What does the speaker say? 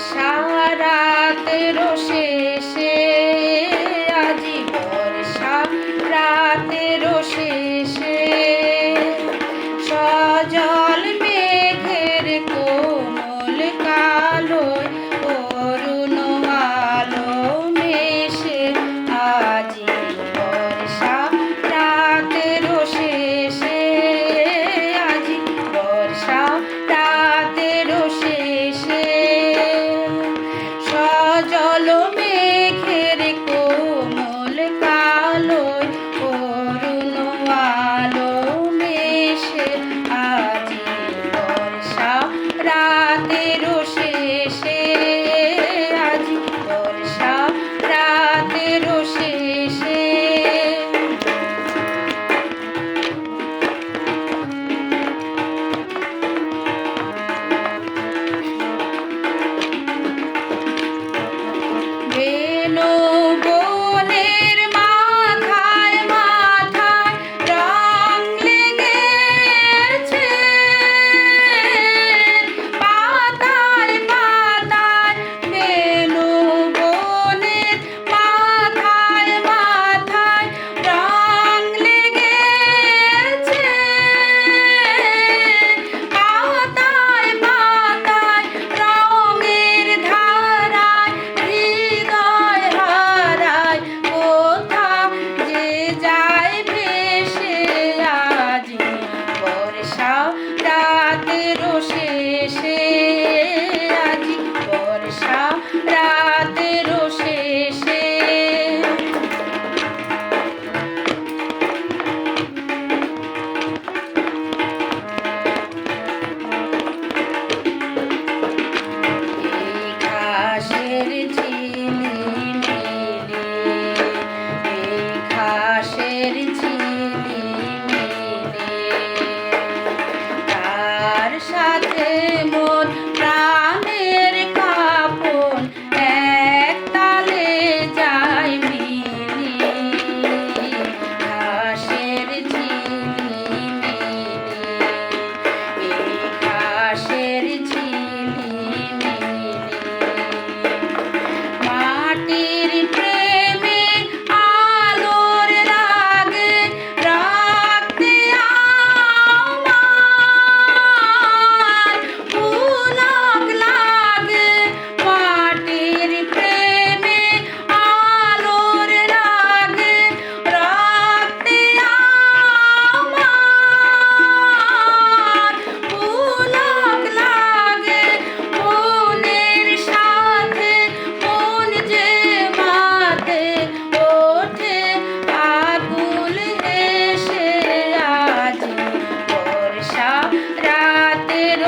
রাতের শেষে আজি বর্ষা রাতের শেষে সজল মেঘের কোমল কালোয় অরুণ আলো মেশে আজি বর্ষা রাতের শেষে আজি বর্ষা রাতের শেষে সজল মেঘের কোমল কালোয় অরুণ আলো মেশে আজি বর্ষা রাতের শেষে আজি বর্ষা রাতের শেষে বেনু বনের মাথায় মাথায় রং লেগেছে পাতায় পাতায় বেনু বনের মাথায় মাথায় রং লেগেছে পাতায় পাতায় রঙের ধারায় হৃদয় হারায় কোথা যে যায় ভেসে আজি বর্ষা রাতের শেষে আজি বর্ষা রাতের শেষে এই ঘাসের ঝিলিমিলি এই ঘাসের ঝিলিমিলি তার সাথে মোর প্রাণের কাপন এক তালে যায় মিলি ঘাসের ঝিলিমিলি এই ঘাসের ঝিলিমিলি মাটির প্রেমে আলোর রাগে রাখতে আমার পুলক লাগে মাটির প্রেমে আলোর রাগে রাখতে আমার পুলক লাগে মনের সাথে মন যে মাতে ওঠে আকুল হেসে আজি বর্ষা রাতের